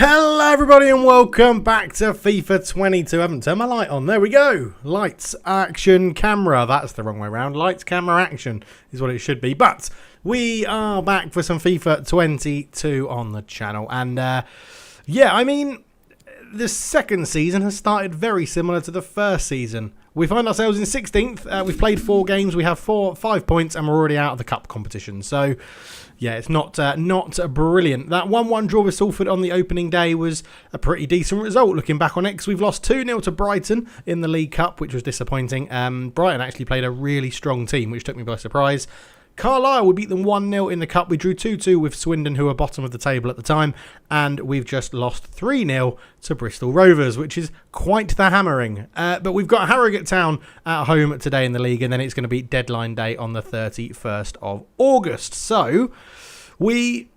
Hello everybody and welcome back to FIFA 22. I haven't turned my light on. There we go. Lights, action, camera. That's the wrong way around. Lights, camera, action is what it should be. But we are back for some FIFA 22 on the channel. And yeah, I mean, the second season has started very similar to the first season. We find ourselves in 16th. We've played 4 games. We have 5 points and we're already out of the cup competition. So yeah, it's not brilliant. That 1-1 draw with Salford on the opening day was a pretty decent result. Looking back on it, we've lost 2-0 to Brighton in the League Cup, which was disappointing. Brighton actually played a really strong team, which took me by surprise. Carlisle, we beat them 1-0 in the Cup. We drew 2-2 with Swindon, who were bottom of the table at the time. And we've just lost 3-0 to Bristol Rovers, which is quite the hammering. But we've got Harrogate Town at home today in the league, and then it's going to be deadline day on the 31st of August. So we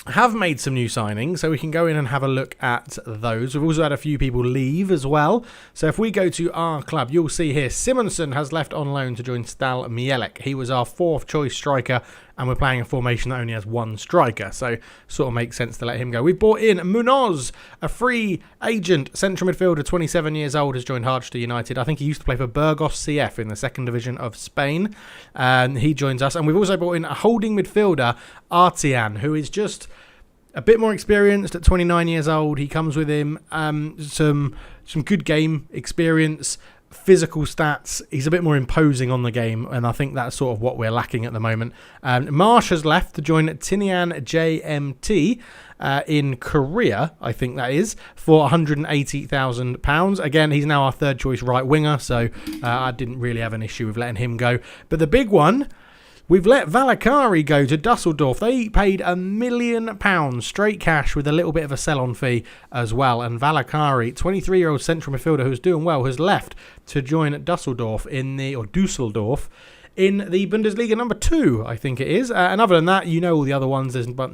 have made some new signings, so we can go in and have a look at those. We've also had a few people leave as well. So if we go to our club, you'll see here Simonsen has left on loan to join Stal Mielek. He was our 4th choice striker, and we're playing a formation that only has 1 striker, so sort of makes sense to let him go. We've brought in Munoz, a free agent central midfielder, 27 years old, has joined Harchester United. I think he used to play for Burgos CF in the 2nd division of Spain, and he joins us. And we've also brought in a holding midfielder, Artian, who is just a bit more experienced at 29 years old. He comes with him some good game experience, physical stats. He's a bit more imposing on the game, and I think that's sort of what we're lacking at the moment. Marsh has left to join Tinian JMT in Korea, I think that is, for £180,000. Again, he's now our 3rd choice right winger, so I didn't really have an issue with letting him go. But the big one, we've let Valakari go to Dusseldorf. They paid £1 million straight cash with a little bit of a sell-on fee as well. And Valakari, 23-year-old central midfielder who's doing well, has left to join Dusseldorf in the Bundesliga number 2, I think it is. And other than that, you know all the other ones. There's not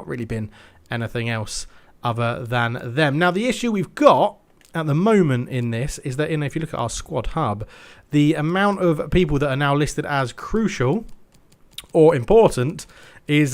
really been anything else other than them. Now, the issue we've got at the moment in this is that if you look at our squad hub, the amount of people that are now listed as crucial or important is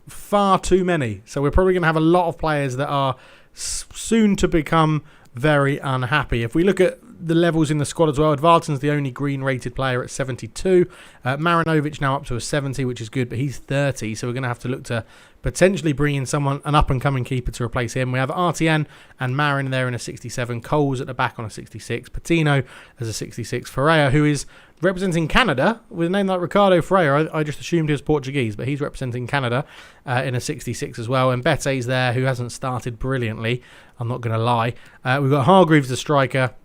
far too many. So we're probably going to have a lot of players that are soon to become very unhappy. If we look at the levels in the squad as well, Edvardson's the only green rated player at 72. Marinovic now up to a 70, which is good, but he's 30, so we're going to have to look to potentially bring in an up-and-coming keeper to replace him. We have Artian and Marin there in a 67, Coles at the back on a 66, Patino as a 66, Ferreira, who is representing Canada with a name like Ricardo Ferrell. I just assumed he was Portuguese, but he's representing Canada in a 66 as well. And Bete's there, who hasn't started brilliantly, I'm not going to lie. We've got Hargreaves the striker,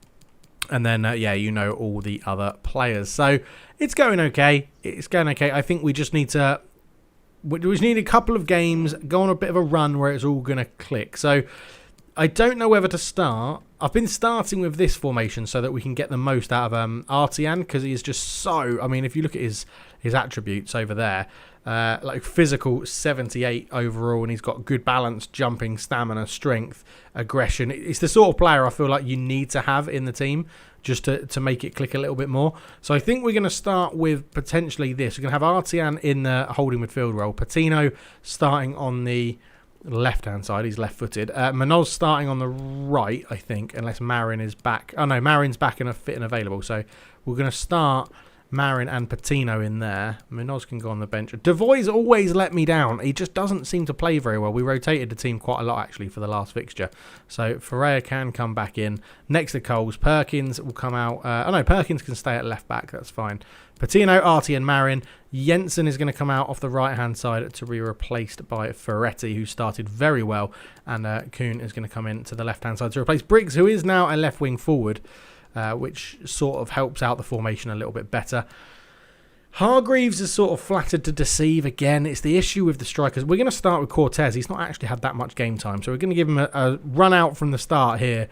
and then, you know all the other players. So it's going okay. I think we just need to... We just need a couple of games, go on a bit of a run where it's all going to click. So I don't know whether to start. I've been starting with this formation so that we can get the most out of Artian, because he is just so... I mean, if you look at his attributes over there, like physical 78 overall, and he's got good balance, jumping, stamina, strength, aggression. It's the sort of player I feel like you need to have in the team just to make it click a little bit more. So I think we're going to start with potentially this. We're going to have Artian in the holding midfield role. Patino starting on the left-hand side. He's left-footed. Munoz starting on the right, I think, unless Marin is back. Oh, no, Marin's back and fit and available. So we're going to start Marin and Patino in there. Munoz can go on the bench. Devoy's always let me down. He just doesn't seem to play very well. We rotated the team quite a lot, actually, for the last fixture. So Ferreira can come back in. Next to Coles, Perkins will come out. Perkins can stay at left-back. That's fine. Patino, Artie and Marin. Jensen is going to come out off the right-hand side to be replaced by Ferretti, who started very well. And Kuhn is going to come in to the left-hand side to replace Briggs, who is now a left-wing forward, which sort of helps out the formation a little bit better. Hargreaves is sort of flattered to deceive again. It's the issue with the strikers. We're going to start with Cortez. He's not actually had that much game time, so we're going to give him a run out from the start here.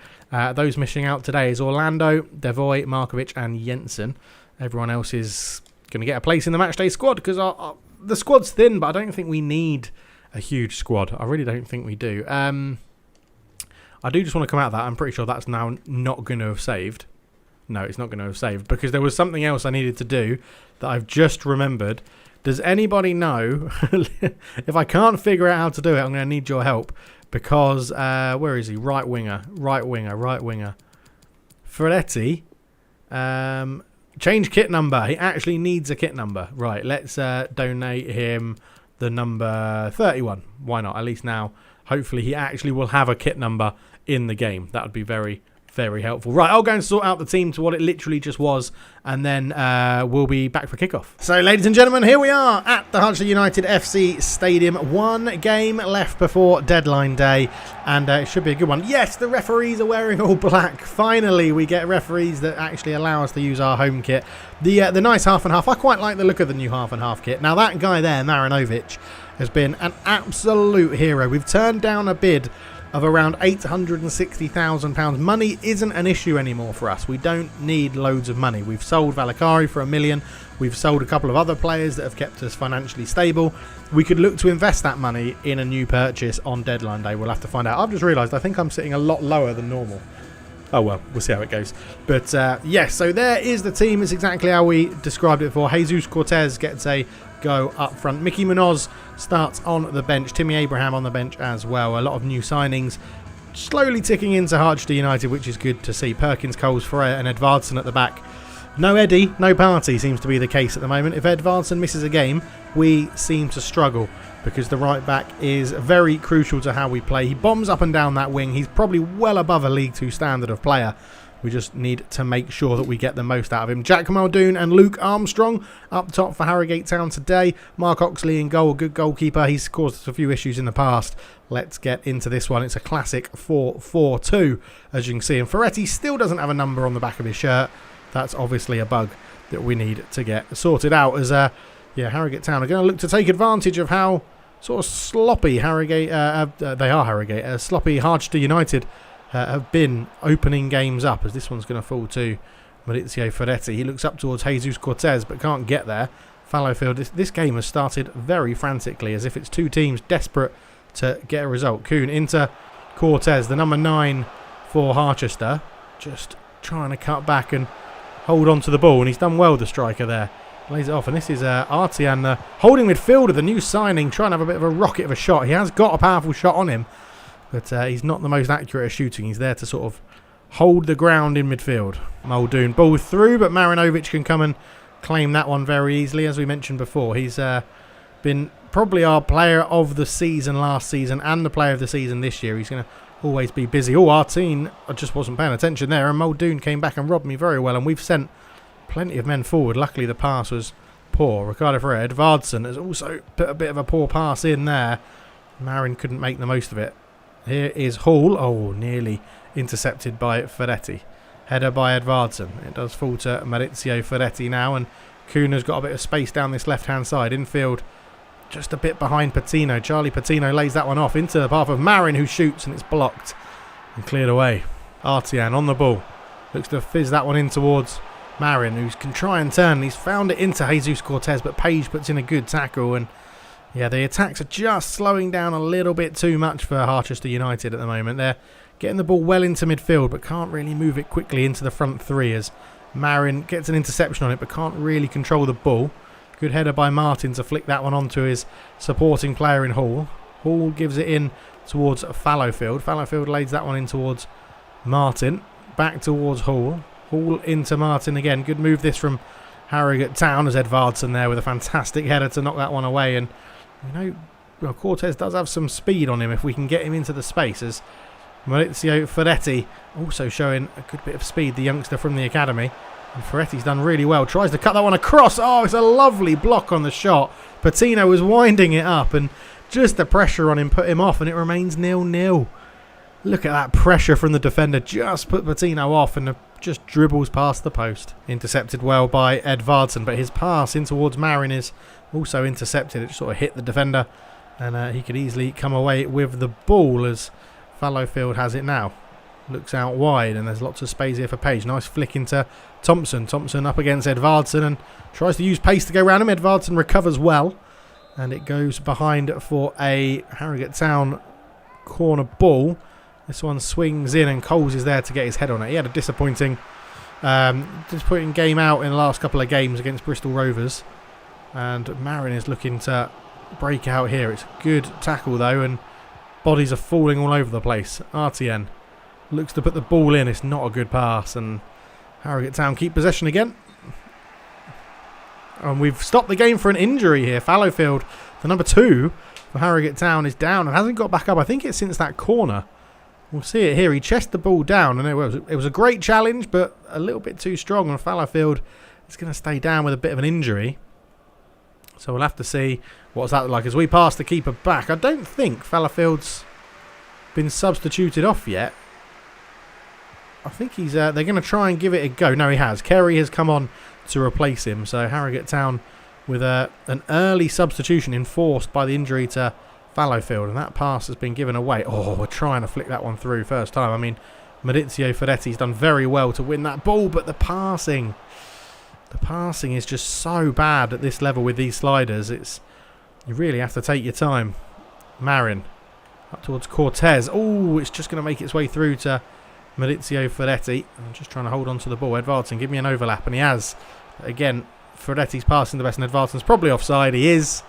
Those missing out today is Orlando, Devoy, Markovic and Jensen. Everyone else is going to get a place in the matchday squad because the squad's thin, but I don't think we need a huge squad. I really don't think we do. I do just want to come out of that. I'm pretty sure that's now not going to have saved. No, it's not going to have saved because there was something else I needed to do that I've just remembered. Does anybody know? If I can't figure out how to do it, I'm going to need your help. because, where is he? Right winger. Ferretti, change kit number. He actually needs a kit number. Right, let's donate him the number 31. Why not? At least now, hopefully he actually will have a kit number in the game. That would be very, very helpful. Right, I'll go and sort out the team to what it literally just was, and then we'll be back for kickoff. So, ladies and gentlemen, here we are at the Harchester United FC Stadium. One game left before deadline day, and it should be a good one. Yes, the referees are wearing all black. Finally, we get referees that actually allow us to use our home kit. The nice half and half. I quite like the look of the new half and half kit. Now, that guy there, Marinovic, has been an absolute hero. We've turned down a bid of around £860,000. Money isn't an issue anymore for us. We don't need loads of money. We've sold Valakari for £1 million. We've sold a couple of other players that have kept us financially stable. We could look to invest that money in a new purchase on deadline day. We'll have to find out. I've just realised I think I'm sitting a lot lower than normal. Oh well, we'll see how it goes. But yes, so there is the team. It's exactly how we described it before. Jesus Cortez gets a go up front. Mickey Munoz starts on the bench. Timmy Abraham on the bench as well. A lot of new signings slowly ticking into Harchester United, which is good to see. Perkins, Coles, Ferrer and Edvardsen at the back. No Eddie, no Party seems to be the case at the moment. If Edvardsen misses a game, we seem to struggle because the right back is very crucial to how we play. He bombs up and down that wing. He's probably well above a League 2 standard of player. We just need to make sure that we get the most out of him. Jack Muldoon and Luke Armstrong up top for Harrogate Town today. Mark Oxley in goal, good goalkeeper. He's caused us a few issues in the past. Let's get into this one. It's a classic 4-4-2, as you can see. And Ferretti still doesn't have a number on the back of his shirt. That's obviously a bug that we need to get sorted out. As Harrogate Town are going to look to take advantage of how sort of sloppy sloppy Harchester United have been opening games up, as this one's going to fall to Maurizio Ferretti. He looks up towards Jesus Cortez but can't get there. Fallowfield, this game has started very frantically, as if it's two teams desperate to get a result. Kuhn into Cortez, the number 9 for Harchester, just trying to cut back and hold on to the ball, and he's done well, the striker there. Lays it off, and this is Artian, the holding midfielder, the new signing, trying to have a bit of a rocket of a shot. He has got a powerful shot on him, but he's not the most accurate at shooting. He's there to sort of hold the ground in midfield. Muldoon, ball through, but Marinovic can come and claim that one very easily. As we mentioned before, he's been probably our player of the season last season and the player of the season this year. He's going to always be busy. Oh, Artine, I just wasn't paying attention there, and Muldoon came back and robbed me very well, and we've sent plenty of men forward. Luckily, the pass was poor. Ricardo Ferrell, Edvardsen has also put a bit of a poor pass in there. Marin couldn't make the most of it. Here is Hall. Oh, nearly intercepted by Ferretti. Header by Edvardsen. It does fall to Maurizio Ferretti now, and Kuhn has got a bit of space down this left-hand side. Infield, just a bit behind Patino. Charlie Patino lays that one off into the path of Marin, who shoots, and it's blocked and cleared away. Artian on the ball. Looks to fizz that one in towards Marin, who can try and turn. He's found it into Jesus Cortez, but Page puts in a good tackle, and yeah, the attacks are just slowing down a little bit too much for Harchester United at the moment. They're getting the ball well into midfield, but can't really move it quickly into the front three, as Marin gets an interception on it, but can't really control the ball. Good header by Martin to flick that one onto his supporting player in Hall. Hall gives it in towards Fallowfield. Fallowfield lays that one in towards Martin. Back towards Hall. Hall into Martin again. Good move this from Harrogate Town, as Edvardsen there with a fantastic header to knock that one away. And you know, Cortez does have some speed on him if we can get him into the space, as Maurizio Ferretti also showing a good bit of speed, the youngster from the academy. And Ferretti's done really well. Tries to cut that one across. Oh, it's a lovely block on the shot. Patino was winding it up, and just the pressure on him put him off, and it remains 0-0. Look at that pressure from the defender. Just put Patino off, and just dribbles past the post. Intercepted well by Edvardsen, but his pass in towards Marin is also intercepted. It just sort of hit the defender, and he could easily come away with the ball, as Fallowfield has it now. Looks out wide, and there's lots of space here for Page. Nice flick into Thompson. Thompson up against Edvardsen and tries to use pace to go around him. Edvardsen recovers well, and it goes behind for a Harrogate Town corner ball. This one swings in, and Coles is there to get his head on it. He had a disappointing game out in the last couple of games against Bristol Rovers, and Marin is looking to break out here. It's a good tackle though, and Bodies are falling all over the place. Artian looks to put the ball in. It's not a good pass, and Harrogate Town keep possession again. And we've stopped the game for an injury here. Fallowfield, the number 2 for Harrogate Town, is down and hasn't got back up. I think it's since that corner. We'll see it here. He chested the ball down, and it was a great challenge, but a little bit too strong. And Fallowfield is going to stay down with a bit of an injury. So we'll have to see what's that like as we pass the keeper back. I don't think Fallowfield's been substituted off yet. I think he's. They're going to try and give it a go. No, he has. Kerry has come on to replace him. So Harrogate Town with an early substitution enforced by the injury to Fallowfield, and that pass has been given away. Oh, we're trying to flick that one through first time. I mean, Maurizio Ferretti's done very well to win that ball, but the passing is just so bad at this level with these sliders. You really have to take your time. Marin up towards Cortez. Oh, it's just going to make its way through to Maurizio Ferretti. I'm just trying to hold on to the ball. Edvardsen, give me an overlap, and he has. Again, Ferretti's passing the best, and Edvardsen's probably offside. He is.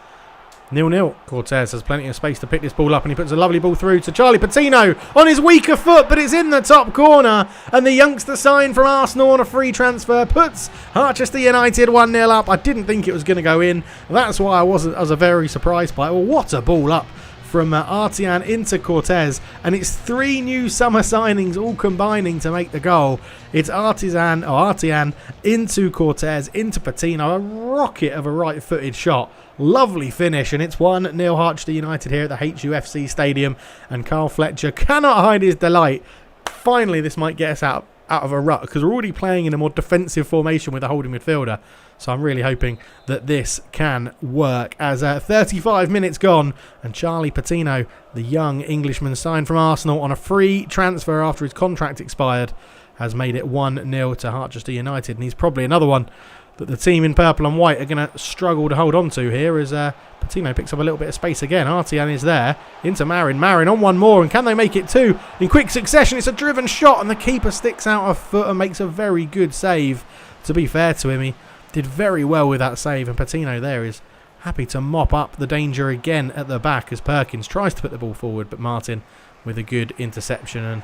0-0. Cortez has plenty of space to pick this ball up, and he puts a lovely ball through to Charlie Patino on his weaker foot, but it's in the top corner, and the youngster signed from Arsenal on a free transfer puts Harchester United 1-0 up. I didn't think it was going to go in. That's why I was very surprised by it. Well, what a ball up from Artian into Cortez, and it's 3 new summer signings all combining to make the goal. It's Artian into Cortez, into Patino, a rocket of a right-footed shot. Lovely finish, and it's 1-0 Harchester United here at the HUFC Stadium, and Karl Fletcher cannot hide his delight. Finally, this might get us out of a rut, because we're already playing in a more defensive formation with a holding midfielder. So I'm really hoping that this can work. As 35 minutes gone, and Charlie Patino, the young Englishman signed from Arsenal on a free transfer after his contract expired, has made it 1-0 to Harchester United. And he's probably another one that the team in purple and white are going to struggle to hold on to here, as Patino picks up a little bit of space again. Artian is there, into Marin. Marin on one more, and can they make it 2 in quick succession? It's a driven shot, and the keeper sticks out a foot and makes a very good save. To be fair to him, he did very well with that save, and Patino there is happy to mop up the danger again at the back as Perkins tries to put the ball forward, but Martin with a good interception. And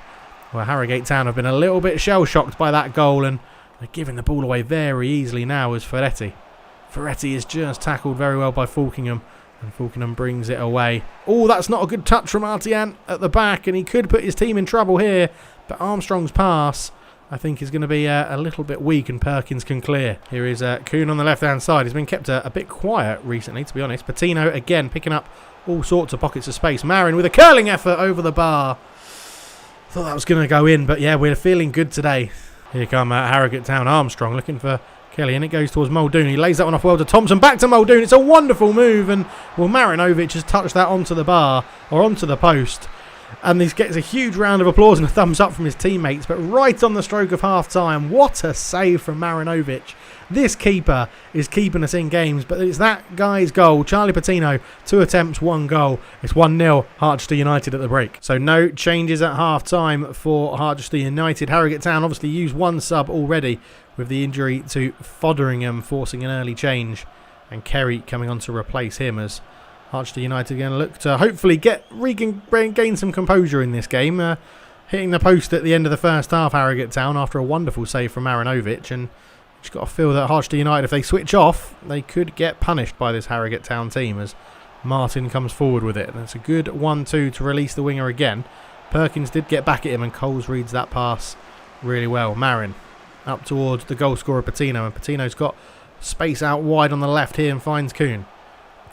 well, Harrogate Town have been a little bit shell-shocked by that goal, and they're giving the ball away very easily now as Ferretti. Ferretti is just tackled very well by Falkingham, and Falkingham brings it away. Oh, that's not a good touch from Artian at the back, and he could put his team in trouble here, but Armstrong's pass, I think, is going to be a little bit weak, and Perkins can clear. Here is Kuhn on the left-hand side. He's been kept a bit quiet recently, to be honest. Patino again picking up all sorts of pockets of space. Marin with a curling effort over the bar. Thought that was going to go in, but yeah, we're feeling good today. Here come Harrogate Town. Armstrong looking for Kelly, and it goes towards Muldoon. He lays that one off well to Thompson. Back to Muldoon. It's a wonderful move, and well, Marinovic has touched that onto the bar, or onto the post. And this gets a huge round of applause and a thumbs up from his teammates. But right on the stroke of half-time, what a save from Marinovic. This keeper is keeping us in games, but it's that guy's goal. Charlie Patino, 2 attempts, 1 goal. It's 1-0 Harchester United at the break. So no changes at half-time for Harchester United. Harrogate Town obviously used 1 sub already, with the injury to Fotheringham forcing an early change, and Kerry coming on to replace him, as Harchester United going to look to hopefully regain some composure in this game. Hitting the post at the end of the first half, Harrogate Town, after a wonderful save from Marinovic. And just got to feel that Harchester United, if they switch off, they could get punished by this Harrogate Town team, as Martin comes forward with it. And it's a good 1-2 to release the winger again. Perkins did get back at him, and Coles reads that pass really well. Marin up towards the goal scorer Patino, and Patino's got space out wide on the left here and finds Kuhn.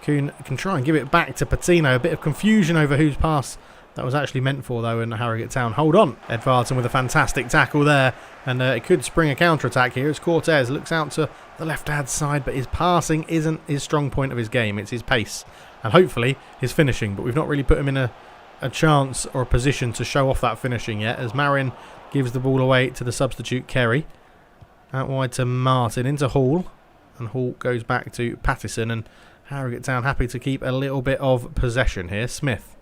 Kuhn can try and give it back to Patino. A bit of confusion over whose pass that was actually meant for, though, in Harrogate Town. Hold on. Edvardsen with a fantastic tackle there, and it could spring a counter-attack here as Cortez looks out to the left-hand side, but his passing isn't his strong point of his game. It's his pace and hopefully his finishing, but we've not really put him in a chance or a position to show off that finishing yet, as Marin gives the ball away to the substitute Kerry. Out wide to Martin, into Hall, and Hall goes back to Pattison, and Harrogate Town happy to keep a little bit of possession here. Smith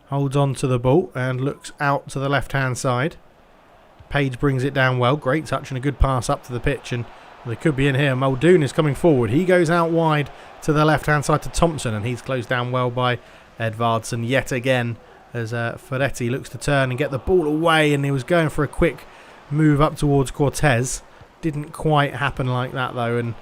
holds on to the ball and looks out to the left-hand side. Page brings it down well. Great touch and a good pass up to the pitch, and they could be in here. Muldoon is coming forward. He goes out wide to the left-hand side to Thompson, and he's closed down well by Edvardsen yet again. as Ferretti looks to turn and get the ball away, and he was going for a quick move up towards Cortez. Didn't quite happen like that though, and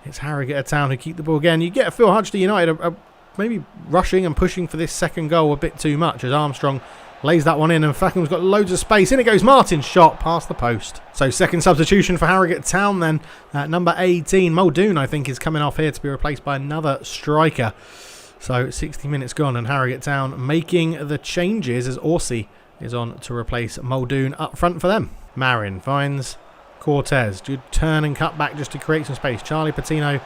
it's Harrogate Town who keep the ball again. You get a feel Harchester United are maybe rushing and pushing for this second goal a bit too much, as Armstrong lays that one in, and Fackham's got loads of space. In it goes Martin's shot past the post. So second substitution for Harrogate Town then. Number 18, Muldoon, I think, is coming off here to be replaced by another striker. So 60 minutes gone, and Harrogate Town making the changes as Orsi is on to replace Muldoon up front for them. Marin finds Cortez. Good turn and cut back just to create some space. Charlie Patino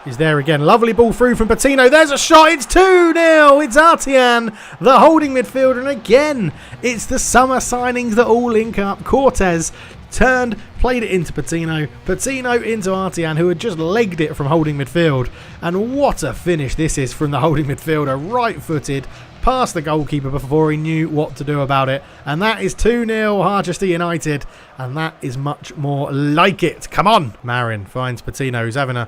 is there again. Lovely ball through from Patino. There's a shot. It's 2-0. It's Artian, the holding midfielder. And again, it's the summer signings that all link up. Cortez turned, played it into Patino. Patino into Artian, who had just legged it from holding midfield. And what a finish this is from the holding midfielder. Right-footed, past the goalkeeper before he knew what to do about it. And that is 2-0 Harchester United. And that is much more like it. Come on. Marin finds Patino, who's having an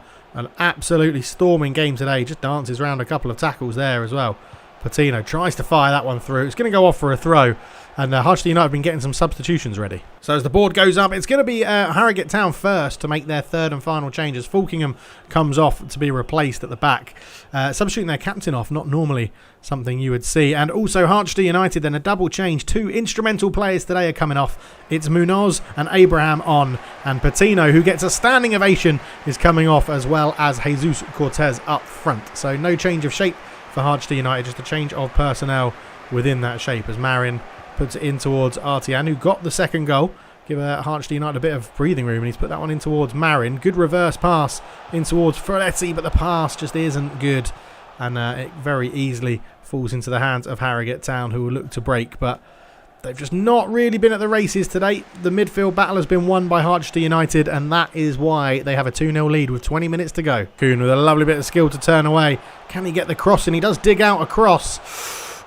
absolutely storming game today. Just dances around a couple of tackles there as well. Patino tries to fire that one through. It's going to go off for a throw. And Harchester United have been getting some substitutions ready. So as the board goes up, it's going to be Harrogate Town first to make their third and final changes. Falkingham comes off to be replaced at the back. Substituting their captain off, not normally something you would see. And also Harchester United, then a double change. Two instrumental players today are coming off. It's Munoz and Abraham on. And Patino, who gets a standing ovation, is coming off, as well as Jesus Cortez up front. So no change of shape for Harchester United, just a change of personnel within that shape, as Marin puts it in towards Artian, who got the second goal. Give Harchester United a bit of breathing room, and he's put that one in towards Marin. Good reverse pass in towards Ferretti, but the pass just isn't good, and it very easily falls into the hands of Harrogate Town, who will look to break, but they've just not really been at the races today. The midfield battle has been won by Harchester United, and that is why they have a 2-0 lead with 20 minutes to go. Kuhn with a lovely bit of skill to turn away. Can he get the cross? And he does dig out a cross.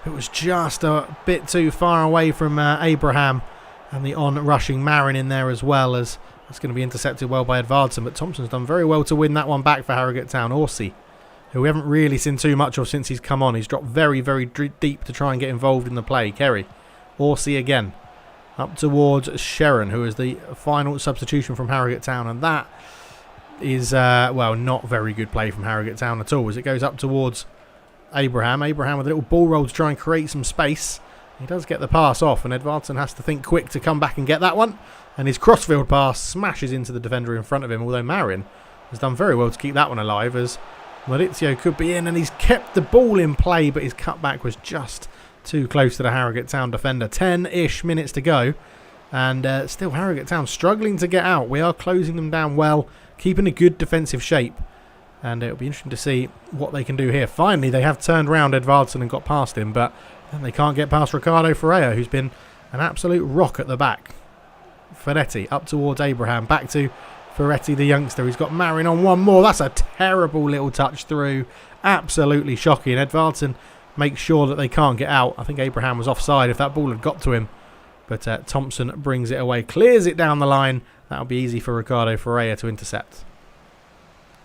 It was just a bit too far away from Abraham, and the on-rushing Marin in there as well, as it's going to be intercepted well by Edvardsen, but Thompson's done very well to win that one back for Harrogate Town. Orsi, who we haven't really seen too much of since he's come on. He's dropped very, very deep to try and get involved in the play. Kerry. Orsi again. Up towards Sharon, who is the final substitution from Harrogate Town, and that is, well, not very good play from Harrogate Town at all, as it goes up towards Abraham. Abraham with a little ball roll to try and create some space. He does get the pass off, and Edvardsen has to think quick to come back and get that one. And his crossfield pass smashes into the defender in front of him, although Marin has done very well to keep that one alive, as Maurizio could be in, and he's kept the ball in play, but his cutback was just too close to the Harrogate Town defender. 10-ish minutes to go, and still Harrogate Town struggling to get out. We are closing them down well, keeping a good defensive shape. And it'll be interesting to see what they can do here. Finally, they have turned round Edvardsen and got past him, but then they can't get past Ricardo Ferrell, who's been an absolute rock at the back. Ferretti up towards Abraham, back to Ferretti, the youngster. He's got Marin on one more. That's a terrible little touch through. Absolutely shocking. Edvardsen makes sure that they can't get out. I think Abraham was offside if that ball had got to him. But Thompson brings it away, clears it down the line. That'll be easy for Ricardo Ferrell to intercept.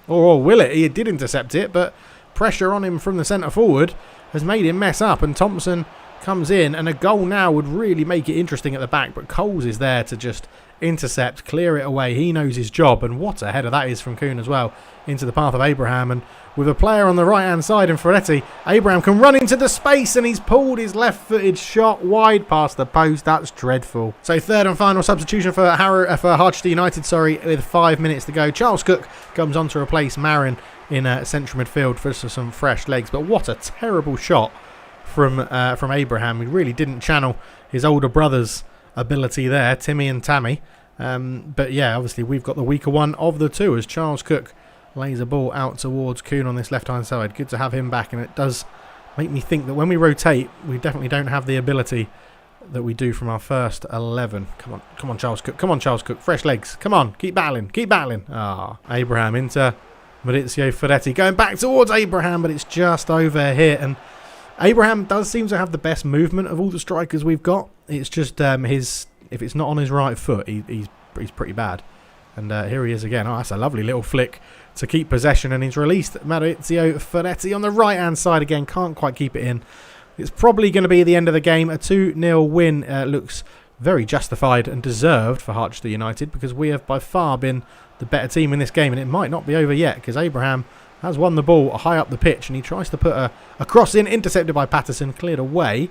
Or will it? He did intercept it, but pressure on him from the centre forward has made him mess up, and Thompson comes in, and a goal now would really make it interesting at the back, but Coles is there to just intercept, clear it away. He knows his job, and what a header that is from Kuhn as well, into the path of Abraham, and with a player on the right-hand side in Ferretti, Abraham can run into the space, and he's pulled his left-footed shot wide past the post. That's dreadful. So third and final substitution for Harchester United, with 5 minutes to go. Charles Cook comes on to replace Marin in central midfield for some fresh legs, but what a terrible shot from Abraham. He really didn't channel his older brother's ability there, Timmy and Tammy. But yeah, obviously we've got the weaker one of the two, as Charles Cook lays a ball out towards Kuhn on this left-hand side. Good to have him back, and it does make me think that when we rotate, we definitely don't have the ability that we do from our first 11. Come on, Charles Cook. Come on, Charles Cook. Fresh legs. Come on, keep battling. Keep battling. Abraham into Maurizio Ferretti. Going back towards Abraham, but it's just over here. And Abraham does seem to have the best movement of all the strikers we've got. It's just if it's not on his right foot, he's pretty bad. And here he is again. Oh, that's a lovely little flick to keep possession, and he's released Maurizio Ferretti on the right-hand side again. Can't quite keep it in. it's probably going to be the end of the game. A 2-0 win looks very justified and deserved for Harchester United, because we have by far been the better team in this game, and it might not be over yet, because Abraham has won the ball high up the pitch, and he tries to put a cross in, intercepted by Patterson, cleared away.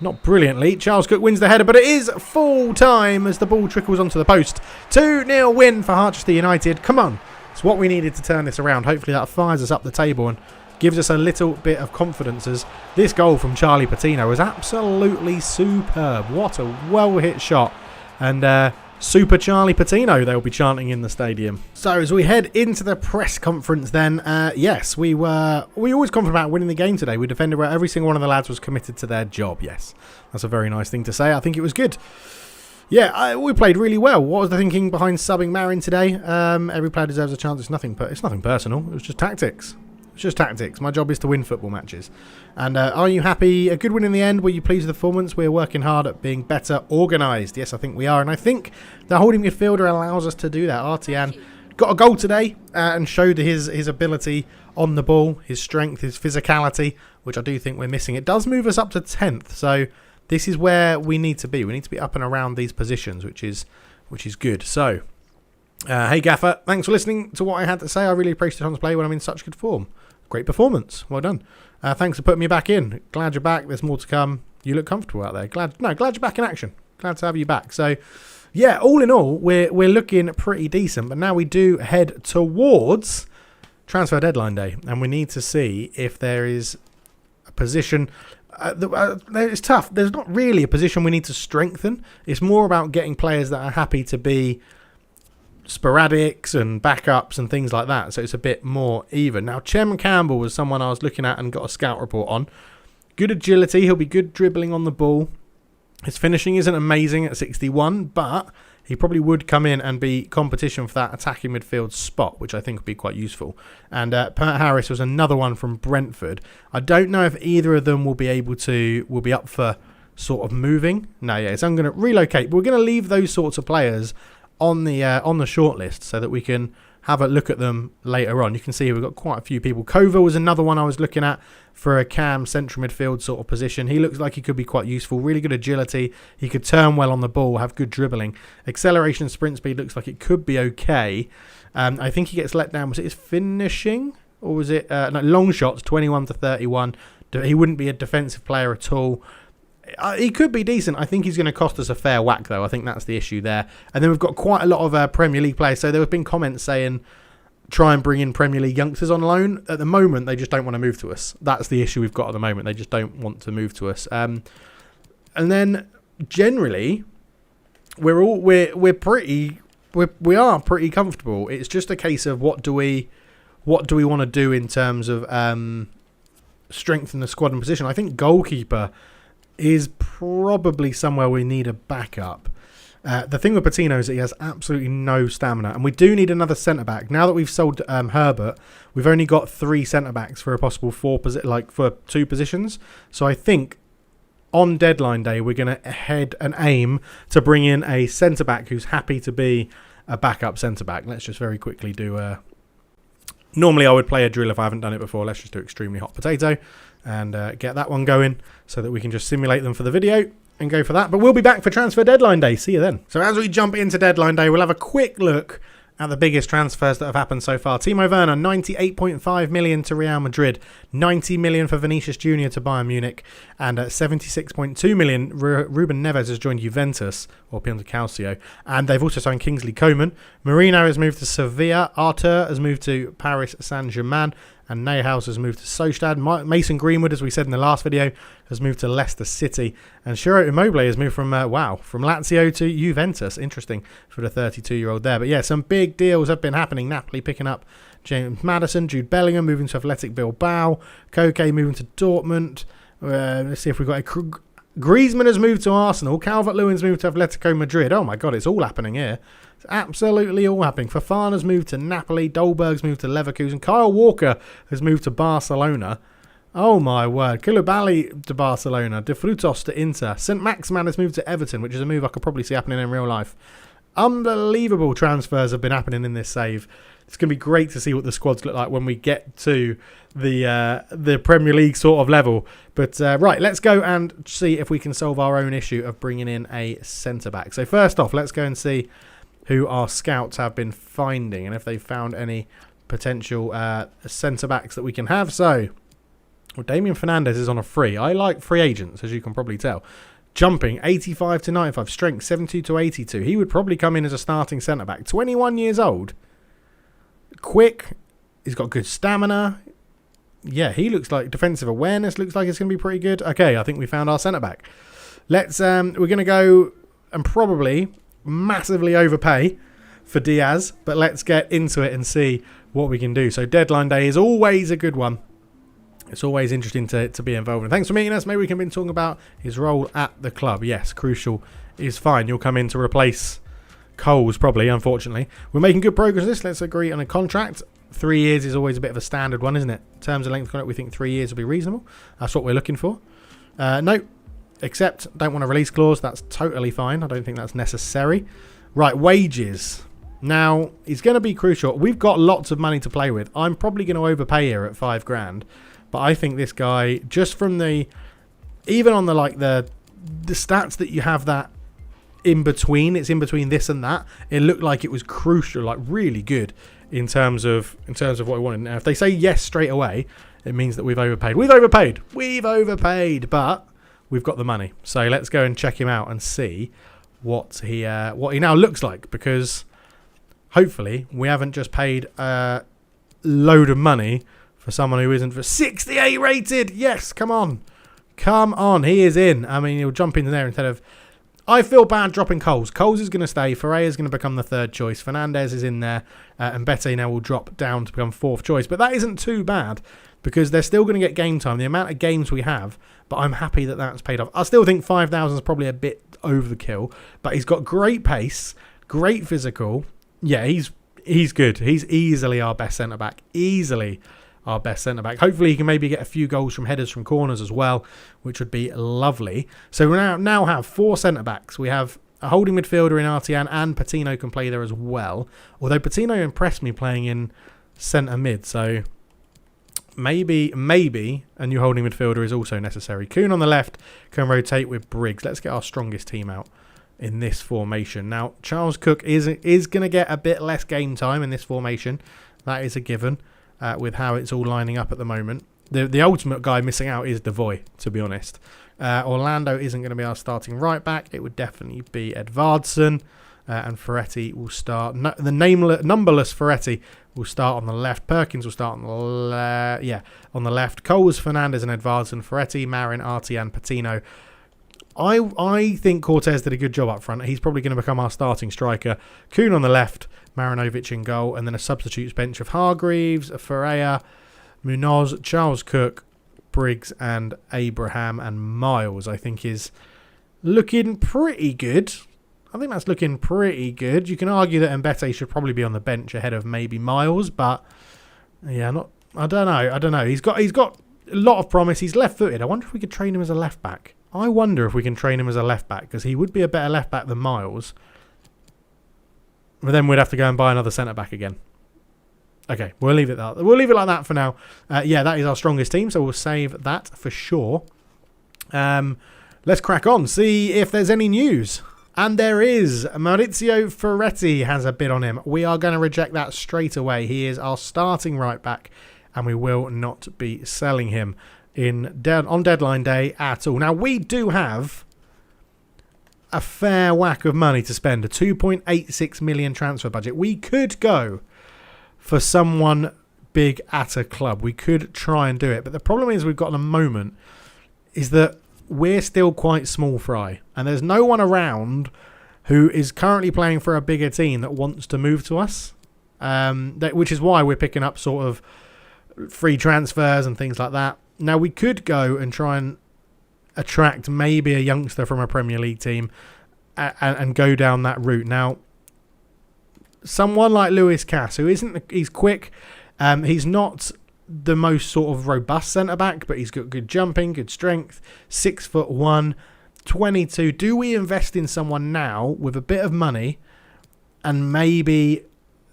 Not brilliantly. Charles Cook wins the header, but it is full time as the ball trickles onto the post. 2-0 win for Harchester United. Come on. It's what we needed to turn this around. Hopefully that fires us up the table and gives us a little bit of confidence, as this goal from Charlie Patino was absolutely superb. What a well-hit shot. And Super Charlie Patino, they'll be chanting in the stadium. So as we head into the press conference then, yes, we always confident about winning the game today. We defended where every single one of the lads was committed to their job. Yes, that's a very nice thing to say. I think it was good. Yeah, we played really well. What was the thinking behind subbing Marin today? Every player deserves a chance. It's nothing personal. It was just tactics. It's just tactics. My job is to win football matches. And are you happy? A good win in the end. Were you pleased with the performance? We're working hard at being better organised. Yes, I think we are. And I think the holding midfielder allows us to do that. Artian got a goal today and showed his ability on the ball, his strength, his physicality, which I do think we're missing. It does move us up to 10th. So this is where we need to be. We need to be up and around these positions, which is good. So, hey Gaffer, thanks for listening to what I had to say. I really appreciate Tom's play when I'm in such good form. Great performance. Well done. Thanks for putting me back in. Glad you're back. There's more to come. You look comfortable out there. Glad you're back in action. Glad to have you back. So, yeah, all in all, we're looking pretty decent. But now we do head towards transfer deadline day, and we need to see if there is a position. It's tough. There's not really a position we need to strengthen. It's more about getting players that are happy to be sporadics and backups and things like that, so it's a bit more even. Now, Chem Campbell was someone I was looking at and got a scout report on. Good agility, he'll be good dribbling on the ball. His finishing isn't amazing at 61, but he probably would come in and be competition for that attacking midfield spot, which I think would be quite useful. And Pat Harris was another one from Brentford. I don't know if either of them will be up for sort of moving. No, yeah, so I'm going to relocate. But we're going to leave those sorts of players on the short list so that we can have a look at them later on. You can see we've got quite a few people. Kova was another one I was looking at for a cam central midfield sort of position. He looks like he could be quite useful. Really good agility. He could turn well on the ball, have good dribbling. Acceleration, sprint speed looks like it could be okay. I think he gets let down. Was it his finishing? Or was it long shots, 21 to 31. He wouldn't be a defensive player at all. He could be decent. I think he's going to cost us a fair whack, though. I think that's the issue there. And then we've got quite a lot of Premier League players. So there have been comments saying try and bring in Premier League youngsters on loan. At the moment, they just don't want to move to us. That's the issue we've got at the moment. They just don't want to move to us. And then generally, we are pretty comfortable. It's just a case of what do we want to do in terms of strengthen the squad and position. I think goalkeeper is probably somewhere we need a backup. The thing with Patino is that he has absolutely no stamina, and we do need another centre-back. Now that we've sold Herbert, we've only got 3 centre-backs for a possible 4 for 2 positions. So I think on deadline day we're going to head and aim to bring in a centre-back who's happy to be a backup centre-back. Let's just very quickly do normally I would play a drill if I haven't done it before. Let's just do extremely hot potato and get that one going so that we can just simulate them for the video and go for that. But we'll be back for transfer deadline day. See you then. So as we jump into deadline day, we'll have a quick look at the biggest transfers that have happened so far. Timo Werner, 98.5 million to Real Madrid, 90 million for Vinicius Jr. to Bayern Munich, and 76.2 million, Ruben Neves has joined Juventus, or Piontek Calcio, and they've also signed Kingsley Coman. Marino has moved to Sevilla, Arthur has moved to Paris Saint-Germain, and Neuhaus has moved to Sociedad. Mason Greenwood, as we said in the last video, has moved to Leicester City. And Ciro Immobile has moved from Lazio to Juventus. Interesting for the 32-year-old there. But yeah, some big deals have been happening. Napoli picking up James Maddison, Jude Bellingham moving to Athletic Bilbao, Koke moving to Dortmund. Let's see if we've got Griezmann has moved to Arsenal. Calvert-Lewin's moved to Atletico Madrid. Oh my God, it's all happening here. It's absolutely all happening. Fofana's moved to Napoli. Dolberg's moved to Leverkusen. Kyle Walker has moved to Barcelona. Oh my word. Koulibaly to Barcelona. De Frutos to Inter. St. Maximan has moved to Everton, which is a move I could probably see happening in real life. Unbelievable transfers have been happening in this save. It's going to be great to see what the squads look like when we get to the Premier League sort of level. But right, let's go and see if we can solve our own issue of bringing in a centre-back. So first off, let's go and see who our scouts have been finding and if they've found any potential centre-backs that we can have. So, well, Damien Fernandez is on a free. I like free agents, as you can probably tell. Jumping, 85 to 95. Strength, 72 to 82. He would probably come in as a starting centre-back. 21 years old. Quick. He's got good stamina. Yeah, he looks like defensive awareness. Looks like it's going to be pretty good. Okay, I think we found our centre-back. Let's, we're going to go and probably massively overpay for Diaz. But let's get into it and see what we can do. So deadline day is always a good one. It's always interesting to be involved in. Thanks for meeting us. Maybe we can be talking about his role at the club. Yes, crucial is fine. You'll come in to replace Coles, probably, unfortunately. We're making good progress with this. Let's agree on a contract. 3 years is always a bit of a standard one, isn't it? In terms of length of contract, we think 3 years will be reasonable. That's what we're looking for. No, accept. Don't want a release clause. That's totally fine. I don't think that's necessary. Right, wages. Now, it's going to be crucial. We've got lots of money to play with. I'm probably going to overpay here at 5 grand. But I think this guy, just from the, even on the the stats that you have that in between, it's in between this and that. It looked like it was crucial, like really good in terms of what we wanted. Now, if they say yes straight away, it means that we've overpaid. We've overpaid, but we've got the money. So let's go and check him out and see what he now looks like, because hopefully we haven't just paid a load of money for someone who isn't. For 68 rated. Yes, come on. He is in. I mean, he'll jump in there instead of. I feel bad dropping Coles. Coles is going to stay. Ferrell is going to become the third choice. Fernandez is in there. And Bete now will drop down to become fourth choice. But that isn't too bad, because they're still going to get game time. The amount of games we have. But I'm happy that that's paid off. I still think 5,000 is probably a bit overkill. But he's got great pace. Great physical. Yeah, he's good. He's easily our best centre-back. Easily our best centre-back. Hopefully he can maybe get a few goals from headers from corners as well, which would be lovely. So we now have 4 centre-backs. We have a holding midfielder in Artian, and Patino can play there as well. Although Patino impressed me playing in centre mid, so maybe a new holding midfielder is also necessary. Kuhn on the left can rotate with Briggs. Let's get our strongest team out in this formation. Now, Charles Cook is going to get a bit less game time in this formation. That is a given. With how it's all lining up at the moment. The ultimate guy missing out is Devoy, to be honest. Orlando isn't going to be our starting right back. It would definitely be Edvardsen, and Ferretti will start. The numberless Ferretti will start on the left. Perkins will start on the on the left. Coles, Fernandez, and Edvardsen. Ferretti, Marin, Artian, Patino. I think Cortez did a good job up front. He's probably going to become our starting striker. Kuhn on the left, Marinovic in goal, and then a substitutes bench of Hargreaves, Ferreira, Munoz, Charles Cook, Briggs, and Abraham, and Miles, I think is looking pretty good. I think that's looking pretty good. You can argue that Mbete should probably be on the bench ahead of maybe Miles, but yeah, I don't know. He's got a lot of promise. He's left-footed. I wonder if we could train him as a left-back. I wonder if we can train him as a left-back, because he would be a better left-back than Miles. But then we'd have to go and buy another centre-back again. Okay, we'll leave it that. We'll leave it like that for now. Yeah, that is our strongest team, so we'll save that for sure. Let's crack on, see if there's any news. And there is. Maurizio Ferretti has a bid on him. We are going to reject that straight away. He is our starting right-back, and we will not be selling him on deadline day at all. Now, we do have a fair whack of money to spend, a 2.86 million transfer budget. We could go for someone big at a club. We could try and do it. But the problem is we've got at the moment is that we're still quite small fry. And there's no one around who is currently playing for a bigger team that wants to move to us. Which is why we're picking up sort of free transfers and things like that. Now, we could go and try and attract maybe a youngster from a Premier League team and go down that route. Now, someone like Lewis Cass, he's quick. He's not the most sort of robust centre-back, but he's got good jumping, good strength, 6'1", 22. Do we invest in someone now with a bit of money and maybe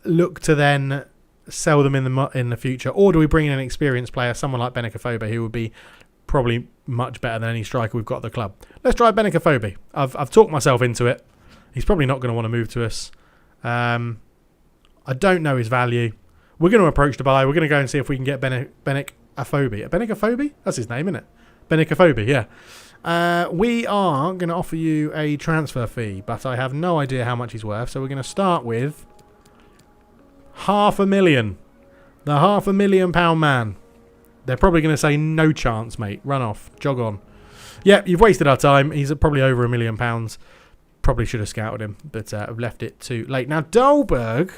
look to then sell them in the future? Or do we bring in an experienced player, someone like Benikophobe, who would be probably much better than any striker we've got at the club? Let's try Benikophobe. I've talked myself into it. He's probably not going to want to move to us. I don't know his value. We're going to approach Dubai. We're going to go and see if we can get Benikophobe. Benikophobe? That's his name, isn't it? Benikophobe, yeah. We are going to offer you a transfer fee, but I have no idea how much he's worth. So we're going to start with £500,000. The £500,000 man. They're probably going to say, no chance, mate. Run off. Jog on. Yeah, you've wasted our time. He's probably over £1 million. Probably should have scouted him, but I've left it too late. Now, Dahlberg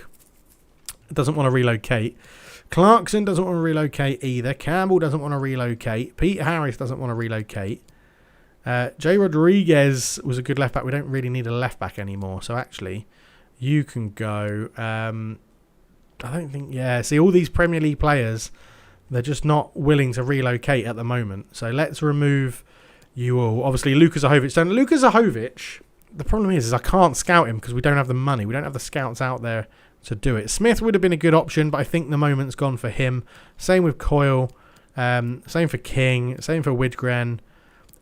doesn't want to relocate. Clarkson doesn't want to relocate either. Campbell doesn't want to relocate. Pete Harris doesn't want to relocate. Jay Rodriguez was a good left back. We don't really need a left back anymore. So actually, you can go. I don't think. Yeah. See, all these Premier League players, they're just not willing to relocate at the moment. So let's remove you all. Obviously, Luka Zahovic. So Luka Zahovic. The problem is I can't scout him because we don't have the money. We don't have the scouts out there to do it. Smith would have been a good option, but I think the moment's gone for him. Same with Coyle. Same for King. Same for Widgren.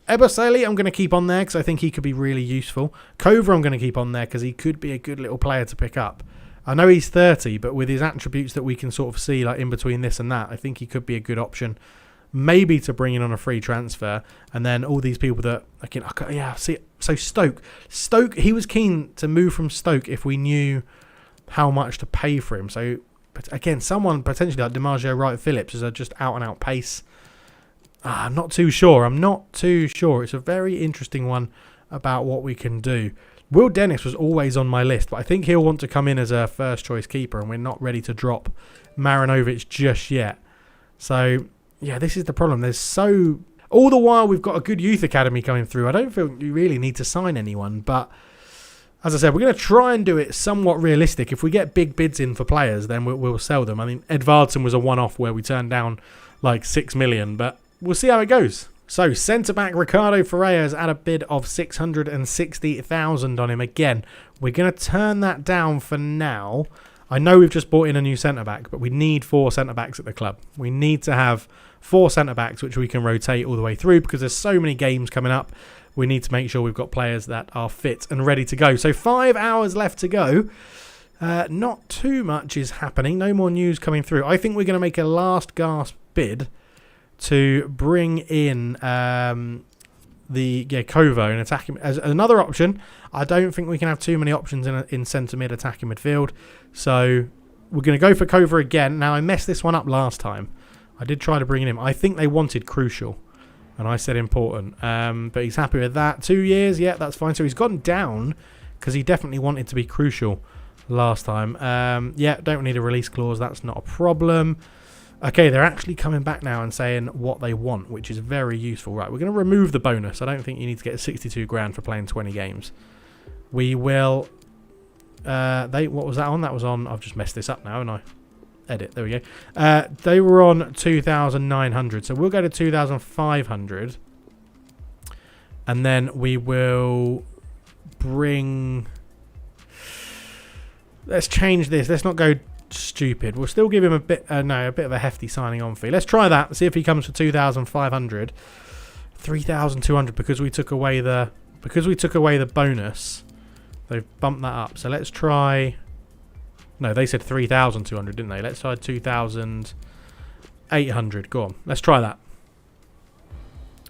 Eboseli I'm going to keep on there because I think he could be really useful. Cover I'm going to keep on there because he could be a good little player to pick up. I know he's 30, but with his attributes that we can sort of see like in between this and that, I think he could be a good option. Maybe to bring in on a free transfer, and then all these people that see. So Stoke, he was keen to move from Stoke if we knew how much to pay for him. So, but again, someone potentially like DiMaggio, Wright, Phillips is just out and out pace. I'm not too sure. It's a very interesting one about what we can do. Will Dennis was always on my list, but I think he'll want to come in as a first choice keeper, and we're not ready to drop Marinovic just yet. So. Yeah, this is the problem. All the while we've got a good youth academy coming through. I don't feel you really need to sign anyone, but as I said, we're going to try and do it somewhat realistic. If we get big bids in for players, then we'll sell them. I mean, Edvardsen was a one-off where we turned down like 6 million, but we'll see how it goes. So, centre-back Ricardo Ferrell has had a bid of 660,000 on him. Again, we're going to turn that down for now. I know we've just bought in a new centre-back, but we need 4 centre-backs at the club. We need to have 4 centre-backs which we can rotate all the way through because there's so many games coming up. We need to make sure we've got players that are fit and ready to go. So 5 hours left to go. Not too much is happening. No more news coming through. I think we're going to make a last gasp bid to bring in Kovo and attacking as another option. I don't think we can have too many options in centre mid attacking midfield. So we're going to go for Kovo again. Now I messed this one up last time. I did try to bring him. I think they wanted crucial, and I said important. But he's happy with that. 2 years, yeah, that's fine. So he's gone down because he definitely wanted to be crucial last time. Yeah, don't need a release clause. That's not a problem. Okay, they're actually coming back now and saying what they want, which is very useful. Right, we're going to remove the bonus. I don't think you need to get 62 grand for playing 20 games. We will... what was that on? That was on... I've just messed this up now, haven't I? Edit, there we go. They were on 2,900, so we'll go to 2,500. And then we will bring... Let's change this. Let's not go... stupid. We'll still give him a bit of a hefty signing on fee. Let's try that. See if he comes for 2,500, 3,200 because we took away the bonus. They've bumped that up. So let's try. No, they said 3,200, didn't they? Let's try 2,800. Go on. Let's try that.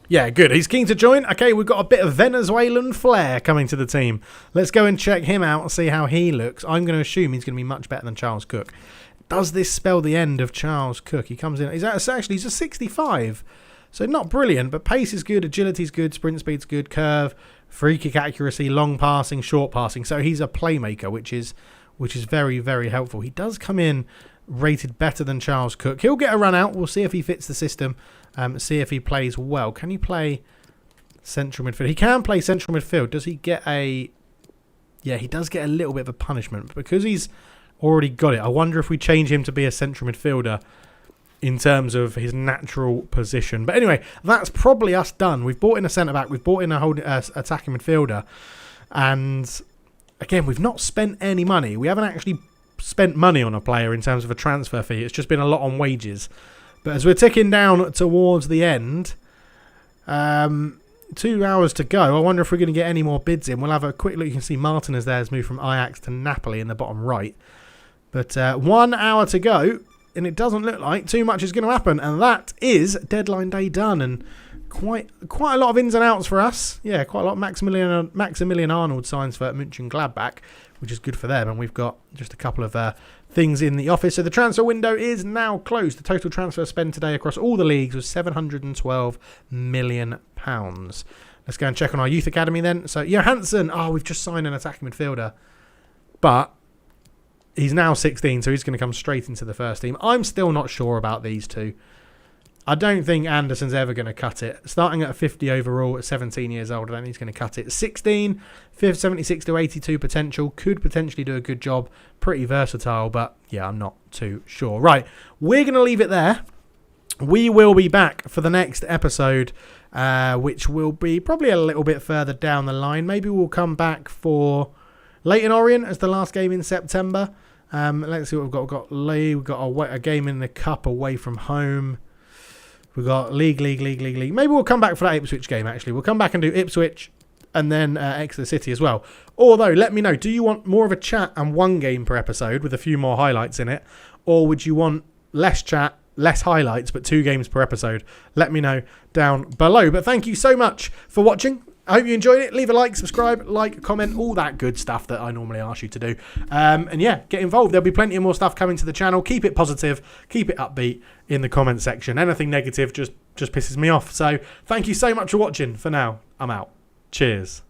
Yeah, good. He's keen to join. Okay, we've got a bit of Venezuelan flair coming to the team. Let's go and check him out and see how he looks. I'm going to assume he's going to be much better than Charles Cook. Does this spell the end of Charles Cook? He comes in. He's a 65. So not brilliant, but pace is good, agility is good, sprint speed's good, curve, free kick accuracy, long passing, short passing. So he's a playmaker, which is very, very helpful. He does come in rated better than Charles Cook. He'll get a run out. We'll see if he fits the system. See if he plays well. Can he play central midfield? He can play central midfield. Does he get a... Yeah, he does get a little bit of a punishment. But because he's already got it, I wonder if we change him to be a central midfielder in terms of his natural position. But anyway, that's probably us done. We've bought in a centre-back. We've bought in a whole attacking midfielder. And again, we've not spent any money. We haven't actually spent money on a player in terms of a transfer fee. It's just been a lot on wages. But as we're ticking down towards the end, 2 hours to go. I wonder if we're going to get any more bids in. We'll have a quick look. You can see Martinez there has moved from Ajax to Napoli in the bottom right. But 1 hour to go, and it doesn't look like too much is going to happen. And that is deadline day done. And quite a lot of ins and outs for us. Yeah, quite a lot. Maximilian Arnold signs for Mönchengladbach, which is good for them. And we've got just a couple of things in the office. So the transfer window is now closed. The total transfer spend today across all the leagues was £712 million. Let's go and check on our youth academy then. So Johansson, we've just signed an attacking midfielder, but he's now 16, so he's going to come straight into the first team. I'm still not sure about these two. I don't think Anderson's ever going to cut it. Starting at a 50 overall at 17 years old, I don't think he's going to cut it. 16, 76 to 82 potential. Could potentially do a good job. Pretty versatile, but yeah, I'm not too sure. Right, we're going to leave it there. We will be back for the next episode, which will be probably a little bit further down the line. Maybe we'll come back for Leyton Orient as the last game in September. Let's see what we've got. We've got a game in the Cup away from home. We've got League. Maybe we'll come back for that Ipswich game, actually. We'll come back and do Ipswich and then Exeter City as well. Although, let me know, do you want more of a chat and one game per episode with a few more highlights in it? Or would you want less chat, less highlights, but 2 games per episode? Let me know down below. But thank you so much for watching. I hope you enjoyed it. Leave a like, subscribe, comment, all that good stuff that I normally ask you to do. And yeah, get involved. There'll be plenty of more stuff coming to the channel. Keep it positive. Keep it upbeat in the comment section. Anything negative just pisses me off. So thank you so much for watching. For now, I'm out. Cheers.